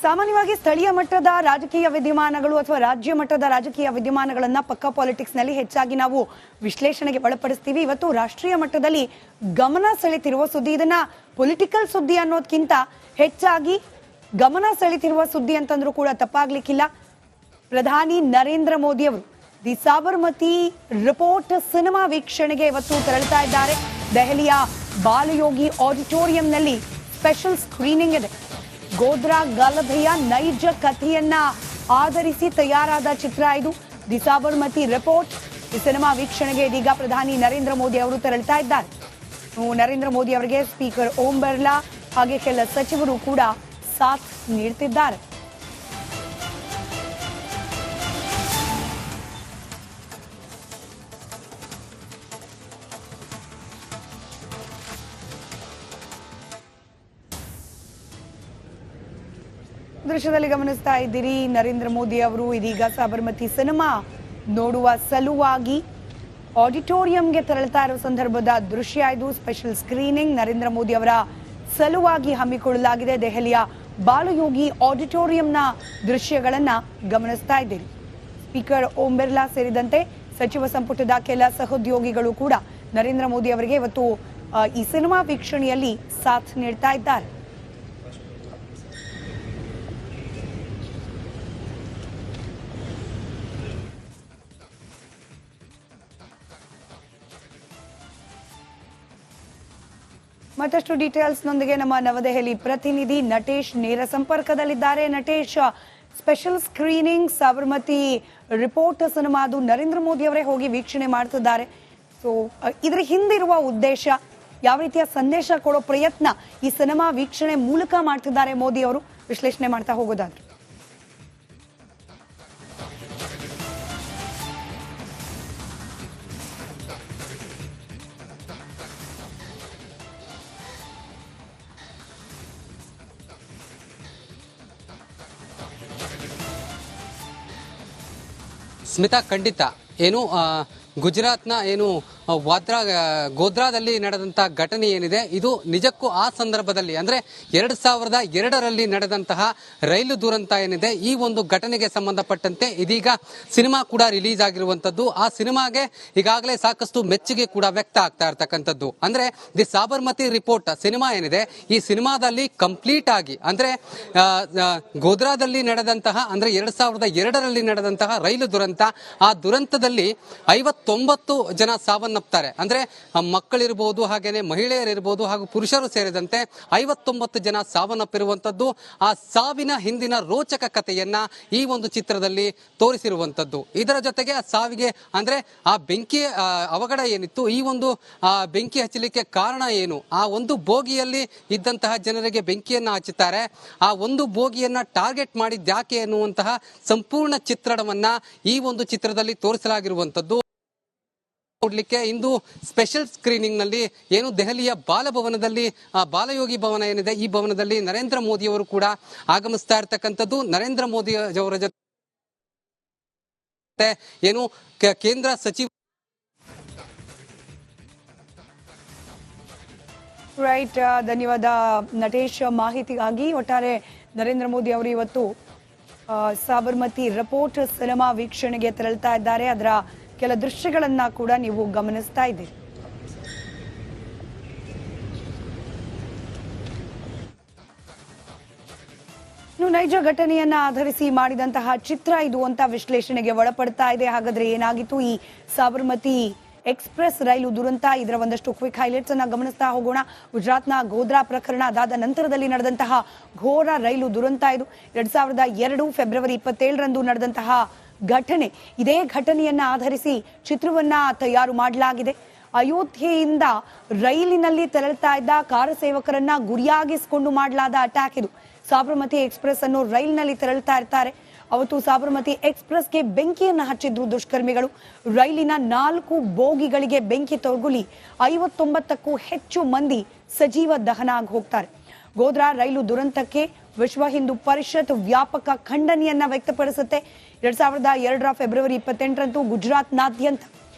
ಸಾಮಾನ್ಯವಾಗಿ ಸ್ಥಳೀಯ ಮಟ್ಟದ ರಾಜಕೀಯ ವಿದ್ಯಮಾನಗಳು ಅಥವಾ ರಾಜ್ಯ ಮಟ್ಟದ ರಾಜಕೀಯ ವಿದ್ಯಮಾನಗಳನ್ನ ಪಕ್ಕಾ ಪಾಲಿಟಿಕ್ಸ್ ನಲ್ಲಿ ಹೆಚ್ಚಾಗಿ ನಾವು ವಿಶ್ಲೇಷಣೆಗೆ ಒಳಪಡಿಸ್ತೀವಿ. ಇವತ್ತು ರಾಷ್ಟ್ರೀಯ ಮಟ್ಟದಲ್ಲಿ ಗಮನ ಸೆಳೆತಿರುವ ಸುದ್ದಿ, ಇದನ್ನ ಪೊಲಿಟಿಕಲ್ ಸುದ್ದಿ ಅನ್ನೋದಕ್ಕಿಂತ ಹೆಚ್ಚಾಗಿ ಗಮನ ಸೆಳೆತಿರುವ ಸುದ್ದಿ ಅಂತಂದ್ರೂ ಕೂಡ ತಪ್ಪಾಗ್ಲಿಕ್ಕಿಲ್ಲ. ಪ್ರಧಾನಿ ನರೇಂದ್ರ ಮೋದಿ ಅವರು ದಿ ಸಾಬರ್ಮತಿ ರಿಪೋರ್ಟ್ ಸಿನಿಮಾ ವೀಕ್ಷಣೆಗೆ ಇವತ್ತು ತೆರಳುತ್ತಾ ಇದ್ದಾರೆ. ದೆಹಲಿಯ ಬಾಲಯೋಗಿ ಆಡಿಟೋರಿಯಂನಲ್ಲಿ ಸ್ಪೆಷಲ್ ಸ್ಕ್ರೀನಿಂಗ್ ಇದೆ. ಗೋಧ್ರಾ ಗಲಭೆಯ ನೈಜ ಕಥೆಯನ್ನ ಆಧರಿಸಿ ತಯಾರಾದ ಚಿತ್ರ ಇದು, ದಿ ಸಾಬರ್ಮತಿ ರಿಪೋರ್ಟ್. ಈ ಸಿನಿಮಾ ವೀಕ್ಷಣೆಗೆ ಇದೀಗ ಪ್ರಧಾನಿ ನರೇಂದ್ರ ಮೋದಿ ಅವರು ತೆರಳುತ್ತಾ ಇದ್ದಾರೆ. ನರೇಂದ್ರ ಮೋದಿ ಅವರಿಗೆ ಸ್ಪೀಕರ್ ಓಂ ಬಿರ್ಲಾ ಹಾಗೆ ಕೆಲ ಸಚಿವರು ಕೂಡ ಸಾಥ್ ನೀಡುತ್ತಿದ್ದಾರೆ. ದೃಶ್ಯದಲ್ಲಿ ಗಮನಿಸ್ತಾ ಇದ್ದೀರಿ, ನರೇಂದ್ರ ಮೋದಿ ಅವರು ಇದೀಗ ಸಾಬರ್ಮತಿ ಸಿನಿಮಾ ನೋಡುವ ಸಲುವಾಗಿ ಆಡಿಟೋರಿಯಂಗೆ ತೆರಳುತ್ತಾ ಇರುವ ಸಂದರ್ಭದ ದೃಶ್ಯ ಇದು. ಸ್ಪೆಷಲ್ ಸ್ಕ್ರೀನಿಂಗ್ ನರೇಂದ್ರ ಮೋದಿ ಅವರ ಸಲುವಾಗಿ ಹಮ್ಮಿಕೊಳ್ಳಲಾಗಿದೆ. ದೆಹಲಿಯ ಬಾಲಯೋಗಿ ಆಡಿಟೋರಿಯಂನ ದೃಶ್ಯಗಳನ್ನ ಗಮನಿಸ್ತಾ ಇದ್ದೀರಿ. ಸ್ಪೀಕರ್ ಓಂ ಬಿರ್ಲಾ ಸೇರಿದಂತೆ ಸಚಿವ ಸಂಪುಟದ ಕೆಲ ಸಹೋದ್ಯೋಗಿಗಳು ಕೂಡ ನರೇಂದ್ರ ಮೋದಿ ಅವರಿಗೆ ಇವತ್ತು ಈ ಸಿನಿಮಾ ವೀಕ್ಷಣೆಯಲ್ಲಿ ಸಾಥ್ ನೀಡ್ತಾ ಇದ್ದಾರೆ. ಮತ್ತಷ್ಟು ಡೀಟೇಲ್ಸ್ನೊಂದಿಗೆ ನಮ್ಮ ನವದೆಹಲಿ ಪ್ರತಿನಿಧಿ ನಟೇಶ್ ನೇರ ಸಂಪರ್ಕದಲ್ಲಿದ್ದಾರೆ. Natesh, special screening Sabarmati report ಸಿನಿಮಾದು ನರೇಂದ್ರ ಮೋದಿ ಅವರೇ ಹೋಗಿ ವೀಕ್ಷಣೆ ಮಾಡ್ತಿದ್ದಾರೆ. ಸೊ ಇದರ ಹಿಂದಿರುವ ಉದ್ದೇಶ, ಯಾವ ರೀತಿಯ ಸಂದೇಶ ಕೊಡೋ ಪ್ರಯತ್ನ ಈ ಸಿನಿಮಾ ವೀಕ್ಷಣೆ ಮೂಲಕ ಮಾಡ್ತಿದ್ದಾರೆ ಮೋದಿ ಅವರು, ವಿಶ್ಲೇಷಣೆ ಮಾಡ್ತಾ ಹೋಗೋದಾದ್ರೆ? ಸ್ಮಿತಾ, ಖಂಡಿತ ಏನು ಗುಜರಾತ್ನ ಏನು ಗೋಧ್ರಾದಲ್ಲಿ ನಡೆದಂತಹ ಘಟನೆ ಏನಿದೆ, ಇದು ನಿಜಕ್ಕೂ ಆ ಸಂದರ್ಭದಲ್ಲಿ ಅಂದ್ರೆ 2002ರಲ್ಲಿ ನಡೆದಂತಹ ರೈಲು ದುರಂತ ಏನಿದೆ, ಈ ಒಂದು ಘಟನೆಗೆ ಸಂಬಂಧಪಟ್ಟಂತೆ ಇದೀಗ ಸಿನಿಮಾ ಕೂಡ ರಿಲೀಸ್ ಆಗಿರುವಂತದ್ದು. ಆ ಸಿನಿಮಾಗೆ ಈಗಾಗಲೇ ಸಾಕಷ್ಟು ಮೆಚ್ಚುಗೆ ಕೂಡ ವ್ಯಕ್ತ ಆಗ್ತಾ ಇರ್ತಕ್ಕಂಥದ್ದು. ಅಂದ್ರೆ ದಿ ಸಾಬರ್ಮತಿ ರಿಪೋರ್ಟ್ ಸಿನಿಮಾ ಏನಿದೆ, ಈ ಸಿನಿಮಾದಲ್ಲಿ ಕಂಪ್ಲೀಟ್ ಆಗಿ ಅಂದ್ರೆ ಗೋಧ್ರಾದಲ್ಲಿ ನಡೆದಂತಹ ಅಂದ್ರೆ 2002ರಲ್ಲಿ ನಡೆದಂತಹ ರೈಲು ದುರಂತ, ಆ ದುರಂತದಲ್ಲಿ 59 ಜನ ಸಾವನ್ನಪ್ತಾರೆ. ಅಂದ್ರೆ ಮಕ್ಕಳಿರಬಹುದು, ಹಾಗೇನೆ ಮಹಿಳೆಯರಿರಬಹುದು, ಹಾಗೂ ಪುರುಷರು ಸೇರಿದಂತೆ 59 ಜನ ಸಾವನ್ನಪ್ಪಿರುವಂತದ್ದು. ಆ ಸಾವಿನ ಹಿಂದಿನ ರೋಚಕ ಕಥೆಯನ್ನ ಈ ಒಂದು ಚಿತ್ರದಲ್ಲಿ ತೋರಿಸಿರುವಂತದ್ದು. ಇದರ ಜೊತೆಗೆ ಆ ಸಾವಿಗೆ ಅಂದ್ರೆ ಆ ಬೆಂಕಿ ಅವಘಡ ಏನಿತ್ತು, ಈ ಒಂದು ಬೆಂಕಿ ಹಚ್ಚಲಿಕ್ಕೆ ಕಾರಣ ಏನು, ಆ ಒಂದು ಬೋಗಿಯಲ್ಲಿ ಇದ್ದಂತಹ ಜನರಿಗೆ ಬೆಂಕಿಯನ್ನ ಹಚ್ಚುತ್ತಾರೆ, ಆ ಒಂದು ಬೋಗಿಯನ್ನ ಟಾರ್ಗೆಟ್ ಮಾಡಿದ್ಯಾಕೆ ಎನ್ನುವಂತಹ ಸಂಪೂರ್ಣ ಚಿತ್ರಣವನ್ನ ಈ ಒಂದು ಚಿತ್ರದಲ್ಲಿ ತೋರಿಸಲಾಗಿರುವಂತದ್ದು. ನೋಡ್ಲಿಕ್ಕೆ ಇಂದು ಸ್ಪೆಷಲ್ ಸ್ಕ್ರೀನಿಂಗ್ ನಲ್ಲಿ ಏನು ದೆಹಲಿಯ ಬಾಲಭವನದಲ್ಲಿ ಬಾಲಯೋಗಿ ಭವನ ಏನಿದೆ, ಈ ಭವನದಲ್ಲಿ ನರೇಂದ್ರ ಮೋದಿ ಅವರು ಕೂಡ ಆಗಮಿಸ್ತಾ ಇರ್ತಕ್ಕಂಥದ್ದು. ನರೇಂದ್ರ ಮೋದಿ ಅವರ ಜೊತೆ ಏನು ಕೇಂದ್ರ ಸಚಿವ ರೈಟ್, ಧನ್ಯವಾದ ನಟೇಶ್ ಮಾಹಿತಿಗಾಗಿ. ಒಟ್ಟಾರೆ ನರೇಂದ್ರ ಮೋದಿ ಅವರು ಇವತ್ತು ಸಾಬರ್ಮತಿ ರಿಪೋರ್ಟ್ ಸಿನಿಮಾ ವೀಕ್ಷಣೆಗೆ ತೆರಳುತ್ತಾ ಇದ್ದಾರೆ. ಅದರ ಕೆಲ ದೃಶ್ಯಗಳನ್ನ ಕೂಡ ನೀವು ಗಮನಿಸ್ತಾ ಇದ್ದೀರಿ. ನೈಜ ಘಟನೆಯನ್ನ ಆಧರಿಸಿ ಮಾಡಿದಂತಹ ಚಿತ್ರ ಇದು ಅಂತ ವಿಶ್ಲೇಷಣೆಗೆ ಒಳಪಡ್ತಾ ಇದೆ. ಹಾಗಾದ್ರೆ ಏನಾಗಿತ್ತು ಈ ಸಾಬರ್ಮತಿ ಎಕ್ಸ್ಪ್ರೆಸ್ ರೈಲು ದುರಂತ, ಇದರ ಒಂದಷ್ಟು ಕ್ವಿಕ್ ಹೈಲೈಟ್ಸ್ ಅನ್ನ ಗಮನಿಸ್ತಾ ಹೋಗೋಣ. ಗುಜರಾತ್ನ ಗೋಧ್ರಾ ಪ್ರಕರಣ ಅದಾದ ನಂತರದಲ್ಲಿ ನಡೆದಂತಹ ಘೋರ ರೈಲು ದುರಂತ ಇದು. 2002 ಫೆಬ್ರವರಿ 27ರಂದು ನಡೆದಂತಹ ಘಟನೆ. ಇದೇ ಘಟನೆಯನ್ನ ಆಧರಿಸಿ ಚಿತ್ರವನ್ನ ತಯಾರು ಮಾಡಲಾಗಿದೆ. ಅಯೋಧ್ಯೆಯಿಂದ ರೈಲಿನಲ್ಲಿ ತೆರಳುತ್ತಾ ಇದ್ದ ಕಾರ ಸೇವಕರನ್ನ ಗುರಿಯಾಗಿಸಿಕೊಂಡು ಮಾಡಲಾದ ಅಟ್ಯಾಕ್ ಇದು. ಸಾಬರ್ಮತಿ ಎಕ್ಸ್ಪ್ರೆಸ್ ಅನ್ನು ರೈಲಿನಲ್ಲಿ ತೆರಳುತ್ತಾ ಇರ್ತಾರೆ. ಅವತ್ತು ಸಾಬರ್ಮತಿ ಎಕ್ಸ್ಪ್ರೆಸ್ಗೆ ಬೆಂಕಿಯನ್ನು ಹಚ್ಚಿದ್ರು ದುಷ್ಕರ್ಮಿಗಳು. ರೈಲಿನ 4 ಬೋಗಿಗಳಿಗೆ ಬೆಂಕಿ ತಗುಲಿ 59ಕ್ಕೂ ಹೆಚ್ಚು ಮಂದಿ ಸಜೀವ ದಹನ ಆಗಿ ಹೋಗ್ತಾರೆ. ಗೋಧ್ರಾ ರೈಲು ದುರಂತಕ್ಕೆ ವಿಶ್ವ ಹಿಂದೂ ಪರಿಷತ್ ವ್ಯಾಪಕ ಖಂಡನೆಯನ್ನ ವ್ಯಕ್ತಪಡಿಸುತ್ತೆ. 2002 ಫೆಬ್ರವರಿ 28ರಂದು ಗುಜರಾತ್ನಾದ್ಯಂತ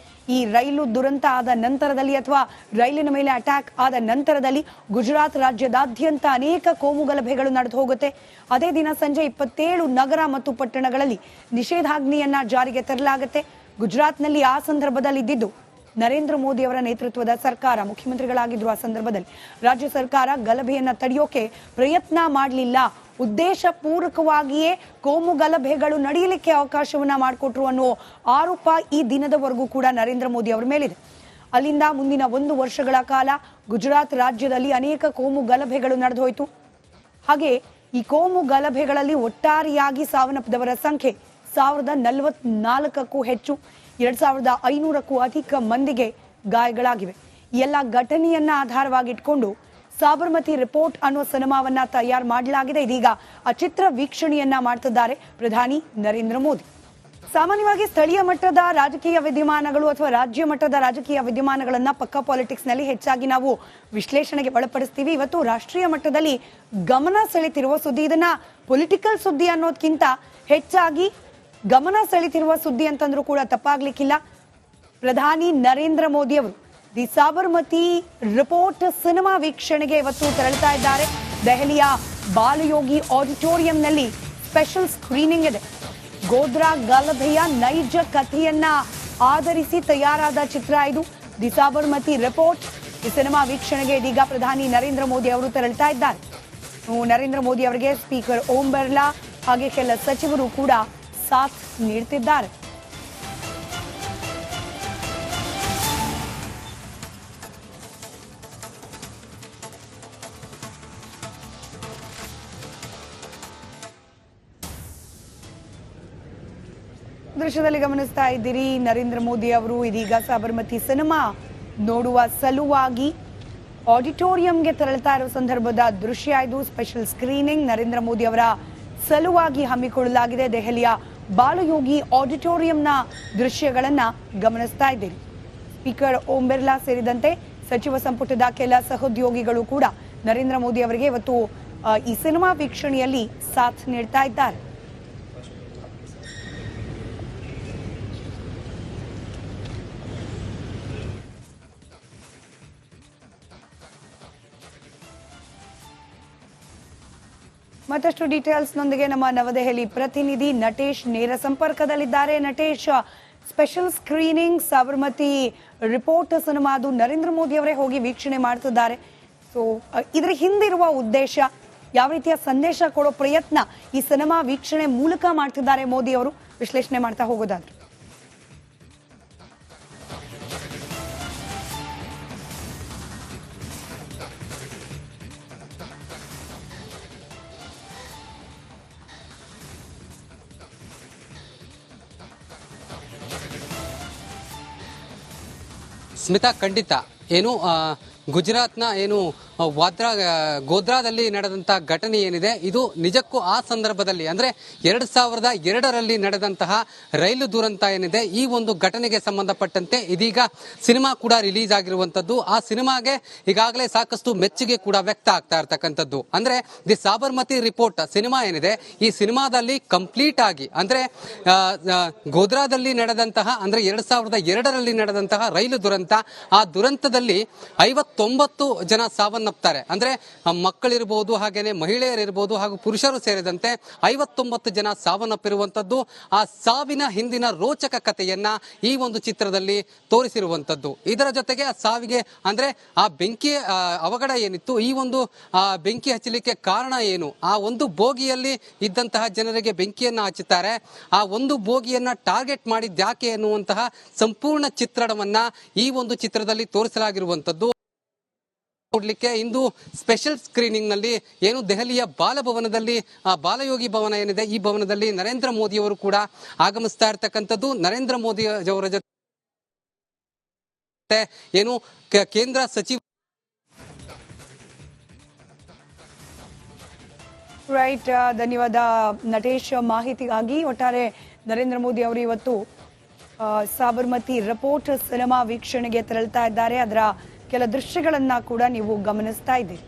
ಈ ರೈಲು ದುರಂತ ಆದ ನಂತರದಲ್ಲಿ ಅಥವಾ ರೈಲಿನ ಮೇಲೆ ಅಟ್ಯಾಕ್ ಆದ ನಂತರದಲ್ಲಿ ಗುಜರಾತ್ ರಾಜ್ಯದಾದ್ಯಂತ ಅನೇಕ ಕೋಮು ಗಲಭೆಗಳು ನಡೆದು ಹೋಗುತ್ತೆ. ಅದೇ ದಿನ ಸಂಜೆ 27 ನಗರ ಮತ್ತು ಪಟ್ಟಣಗಳಲ್ಲಿ ನಿಷೇಧಾಜ್ಞೆಯನ್ನ ಜಾರಿಗೆ ತರಲಾಗುತ್ತೆ. ಗುಜರಾತ್ನಲ್ಲಿ ಆ ಸಂದರ್ಭದಲ್ಲಿ ಇದ್ದಿದ್ದು ನರೇಂದ್ರ ಮೋದಿ ಅವರ ನೇತೃತ್ವದ ಸರ್ಕಾರ, ಮುಖ್ಯಮಂತ್ರಿಗಳಾಗಿದ್ರು ಆ ಸಂದರ್ಭದಲ್ಲಿ. ರಾಜ್ಯ ಸರ್ಕಾರ ಗಲಭೆಯನ್ನ ತಡೆಯೋಕೆ ಪ್ರಯತ್ನ ಮಾಡಲಿಲ್ಲ, ಉದ್ದೇಶ ಪೂರ್ವಕವಾಗಿಯೇ ಕೋಮು ಗಲಭೆಗಳು ನಡೆಯಲಿಕ್ಕೆ ಅವಕಾಶವನ್ನ ಮಾಡಿಕೊಟ್ರು ಅನ್ನೋ ಆರೋಪ ಈ ದಿನದವರೆಗೂ ಕೂಡ ನರೇಂದ್ರ ಮೋದಿ ಅವರ ಮೇಲಿದೆ. ಅಲ್ಲಿಂದ ಮುಂದಿನ 1 ವರ್ಷಗಳ ಕಾಲ ಗುಜರಾತ್ ರಾಜ್ಯದಲ್ಲಿ ಅನೇಕ ಕೋಮು ಗಲಭೆಗಳು ನಡೆದು ಹೋಯಿತು. ಹಾಗೆ ಈ ಕೋಮು ಗಲಭೆಗಳಲ್ಲಿ ಒಟ್ಟಾರೆಯಾಗಿ ಸಾವನ್ನಪ್ಪಿದವರ ಸಂಖ್ಯೆ 1044ಕ್ಕೂ ಹೆಚ್ಚು, 2500ಕ್ಕೂ ಅಧಿಕ ಮಂದಿಗೆ ಗಾಯಗಳಾಗಿವೆ. ಎಲ್ಲ ಘಟನೆಯನ್ನ ಆಧಾರವಾಗಿಟ್ಕೊಂಡು ಸಾಬರ್ಮತಿ ರಿಪೋರ್ಟ್ ಅನ್ನೋ ಸಿನಿಮಾವನ್ನ ತಯಾರು ಮಾಡಲಾಗಿದೆ. ಇದೀಗ ಆ ಚಿತ್ರ ವೀಕ್ಷಣೆಯನ್ನ ಮಾಡ್ತಿದ್ದಾರೆ ಪ್ರಧಾನಿ ನರೇಂದ್ರ ಮೋದಿ. ಸಾಮಾನ್ಯವಾಗಿ ಸ್ಥಳೀಯ ಮಟ್ಟದ ರಾಜಕೀಯ ವಿದ್ಯಮಾನಗಳು ಅಥವಾ ರಾಜ್ಯ ಮಟ್ಟದ ರಾಜಕೀಯ ವಿದ್ಯಮಾನಗಳನ್ನ ಪಕ್ಕಾ ಪಾಲಿಟಿಕ್ಸ್ ನಲ್ಲಿ ಹೆಚ್ಚಾಗಿ ನಾವು ವಿಶ್ಲೇಷಣೆಗೆ ಒಳಪಡಿಸ್ತೀವಿ. ಇವತ್ತು ರಾಷ್ಟ್ರೀಯ ಮಟ್ಟದಲ್ಲಿ ಗಮನ ಸೆಳೆತಿರುವ ಸುದ್ದಿ, ಇದನ್ನ ಪೊಲಿಟಿಕಲ್ ಸುದ್ದಿ ಅನ್ನೋದಕ್ಕಿಂತ ಹೆಚ್ಚಾಗಿ ಗಮನ ಸೆಳೆತಿರುವ ಸುದ್ದಿ ಅಂತಂದ್ರೂ ಕೂಡ ತಪ್ಪಾಗ್ಲಿಕ್ಕಿಲ್ಲ. ಪ್ರಧಾನಿ ನರೇಂದ್ರ ಮೋದಿ ಅವರು ದಿ ಸಾಬರ್ಮತಿ ರಿಪೋರ್ಟ್ ಸಿನಿಮಾ ವೀಕ್ಷಣೆಗೆ ಇವತ್ತು ತೆರಳುತ್ತಾ ಇದ್ದಾರೆ. ದೆಹಲಿಯ ಬಾಲಯೋಗಿ ಆಡಿಟೋರಿಯಂನಲ್ಲಿ ಸ್ಪೆಷಲ್ ಸ್ಕ್ರೀನಿಂಗ್ ಇದೆ. ಗೋಧ್ರಾ ಗಲಭೆಯ ನೈಜ ಕಥೆಯನ್ನ ಆಧರಿಸಿ ತಯಾರಾದ ಚಿತ್ರ ಇದು, ದಿ ಸಾಬರ್ಮತಿ ರಿಪೋರ್ಟ್. ಈ ಸಿನಿಮಾ ವೀಕ್ಷಣೆಗೆ ಇದೀಗ ಪ್ರಧಾನಿ ನರೇಂದ್ರ ಮೋದಿ ಅವರು ತೆರಳುತ್ತಾ ಇದ್ದಾರೆ. ನರೇಂದ್ರ ಮೋದಿ ಅವರಿಗೆ ಸ್ಪೀಕರ್ ಓಂ ಬಿರ್ಲಾ ಹಾಗೆ ಕೆಲ ಸಚಿವರು ಕೂಡ ಸಾಥ್ ನೀಡುತ್ತಿದ್ದಾರೆ. ದೃಶ್ಯದಲ್ಲಿ ಗಮನಿಸ್ತಾ ಇದ್ದೀರಿ, ನರೇಂದ್ರ ಮೋದಿ ಅವರು ಇದೀಗ ಸಾಬರ್ಮತಿ ಸಿನಿಮಾ ನೋಡುವ ಸಲುವಾಗಿ ಆಡಿಟೋರಿಯಂಗೆ ತೆರಳುತ್ತಾ ಇರುವ ಸಂದರ್ಭದ ದೃಶ್ಯ ಇದು. ಸ್ಪೆಷಲ್ ಸ್ಕ್ರೀನಿಂಗ್ ನರೇಂದ್ರ ಮೋದಿ ಅವರ ಸಲುವಾಗಿ ಹಮ್ಮಿಕೊಳ್ಳಲಾಗಿದೆ. ದೆಹಲಿಯ ಬಾಲಯೋಗಿ ಆಡಿಟೋರಿಯಂನ ದೃಶ್ಯಗಳನ್ನ ಗಮನಿಸ್ತಾ ಇದ್ದೀರಿ. ಸ್ಪೀಕರ್ ಓಂ ಬಿರ್ಲಾ ಸೇರಿದಂತೆ ಸಚಿವ ಸಂಪುಟದ ಕೆಲ ಸಹೋದ್ಯೋಗಿಗಳು ಕೂಡ ನರೇಂದ್ರ ಮೋದಿ ಅವರಿಗೆ ಇವತ್ತು ಈ ಸಿನಿಮಾ ವೀಕ್ಷಣೆಯಲ್ಲಿ ಸಾಥ್ ನೀಡ್ತಾ ಇದ್ದಾರೆ. ಮತ್ತಷ್ಟು ಡೀಟೇಲ್ಸ್ನೊಂದಿಗೆ ನಮ್ಮ ನವದೆಹಲಿ ಪ್ರತಿನಿಧಿ ನಟೇಶ್ ನೇರ ಸಂಪರ್ಕದಲ್ಲಿದ್ದಾರೆ. Natesh, special screening Sabarmati report ಸಿನಿಮಾದು ನರೇಂದ್ರ ಮೋದಿ ಅವರೇ ಹೋಗಿ ವೀಕ್ಷಣೆ ಮಾಡ್ತಿದ್ದಾರೆ. ಸೊ ಇದರ ಹಿಂದಿರುವ ಉದ್ದೇಶ, ಯಾವ ರೀತಿಯ ಸಂದೇಶ ಕೊಡೋ ಪ್ರಯತ್ನ ಈ ಸಿನಿಮಾ ವೀಕ್ಷಣೆ ಮೂಲಕ ಮಾಡ್ತಿದ್ದಾರೆ ಮೋದಿ ಅವರು, ವಿಶ್ಲೇಷಣೆ ಮಾಡ್ತಾ ಹೋಗೋದಾದ್ರೆ? ಸ್ಮಿತಾ, ಖಂಡಿತ ಏನು ಗುಜರಾತ್ನ ಏನು ಗೋಧ್ರಾದಲ್ಲಿ ನಡೆದಂಥ ಘಟನೆ ಏನಿದೆ, ಇದು ನಿಜಕ್ಕೂ ಆ ಸಂದರ್ಭದಲ್ಲಿ ಅಂದ್ರೆ 2002ರಲ್ಲಿ ನಡೆದಂತಹ ರೈಲು ದುರಂತ ಏನಿದೆ, ಈ ಒಂದು ಘಟನೆಗೆ ಸಂಬಂಧಪಟ್ಟಂತೆ ಇದೀಗ ಸಿನಿಮಾ ಕೂಡ ರಿಲೀಸ್ ಆಗಿರುವಂತದ್ದು. ಆ ಸಿನಿಮಾಗೆ ಈಗಾಗಲೇ ಸಾಕಷ್ಟು ಮೆಚ್ಚುಗೆ ಕೂಡ ವ್ಯಕ್ತ ಆಗ್ತಾ ಇರ್ತಕ್ಕಂಥದ್ದು. ಅಂದ್ರೆ ದಿ ಸಾಬರ್ಮತಿ ರಿಪೋರ್ಟ್ ಸಿನಿಮಾ ಏನಿದೆ, ಈ ಸಿನಿಮಾದಲ್ಲಿ ಕಂಪ್ಲೀಟ್ ಆಗಿ ಅಂದ್ರೆ ಗೋಧ್ರಾದಲ್ಲಿ ನಡೆದಂತಹ ಅಂದ್ರೆ 2002ರಲ್ಲಿ ನಡೆದಂತಹ ರೈಲು ದುರಂತ, ಆ ದುರಂತದಲ್ಲಿ 59 ಜನ ಸಾವನ್ನಪ್ತಾರೆ. ಅಂದ್ರೆ ಮಕ್ಕಳಿರ್ಬೋದು, ಹಾಗೇನೆ ಮಹಿಳೆಯರಿರ್ಬೋದು ಹಾಗೂ ಪುರುಷರು ಸೇರಿದಂತೆ 59 ಜನ ಸಾವನ್ನಪ್ಪಿರುವಂತದ್ದು. ಆ ಸಾವಿನ ಹಿಂದಿನ ರೋಚಕ ಕಥೆಯನ್ನ ಈ ಒಂದು ಚಿತ್ರದಲ್ಲಿ ತೋರಿಸಿರುವಂತದ್ದು. ಇದರ ಜೊತೆಗೆ ಆ ಸಾವಿಗೆ ಅಂದ್ರೆ ಆ ಬೆಂಕಿ ಅವಘಡ ಏನಿತ್ತು, ಈ ಒಂದು ಬೆಂಕಿ ಹಚ್ಚಲಿಕ್ಕೆ ಕಾರಣ ಏನು, ಆ ಒಂದು ಬೋಗಿಯಲ್ಲಿ ಇದ್ದಂತಹ ಜನರಿಗೆ ಬೆಂಕಿಯನ್ನ ಹಚ್ಚುತ್ತಾರೆ, ಆ ಒಂದು ಬೋಗಿಯನ್ನ ಟಾರ್ಗೆಟ್ ಮಾಡಿದ್ಯಾಕೆ ಎನ್ನುವಂತಹ ಸಂಪೂರ್ಣ ಚಿತ್ರಣವನ್ನ ಈ ಒಂದು ಚಿತ್ರದಲ್ಲಿ ತೋರಿಸಲಾಗಿರುವಂತದ್ದು. ನೋಡ್ಲಿಕ್ಕೆ ಇಂದು ಸ್ಪೆಷಲ್ ಸ್ಕ್ರೀನಿಂಗ್ ನಲ್ಲಿ ಏನು ದೆಹಲಿಯ ಬಾಲಭವನದಲ್ಲಿ ಬಾಲಯೋಗಿ ಭವನ ಏನಿದೆ, ಈ ಭವನದಲ್ಲಿ ನರೇಂದ್ರ ಮೋದಿ ಅವರು ಕೂಡ ಆಗಮಿಸ್ತಾ ಇರ್ತಕ್ಕಂಥದ್ದು. ನರೇಂದ್ರ ಮೋದಿ ಅವರ ಜೊತೆ ಏನು ಕೇಂದ್ರ ಸಚಿವ ರೈಟ್, ಧನ್ಯವಾದ ನಟೇಶ್ ಮಾಹಿತಿಗಾಗಿ. ಒಟ್ಟಾರೆ ನರೇಂದ್ರ ಮೋದಿ ಅವರು ಇವತ್ತು ಸಾಬರ್ಮತಿ ರಿಪೋರ್ಟ್ ಸಿನಿಮಾ ವೀಕ್ಷಣೆಗೆ ತೆರಳುತ್ತಾ ಇದ್ದಾರೆ. ಅದರ ಕೆಲ ದೃಶ್ಯಗಳನ್ನ ಕೂಡ ನೀವು ಗಮನಿಸ್ತಾ ಇದ್ದೀರಿ.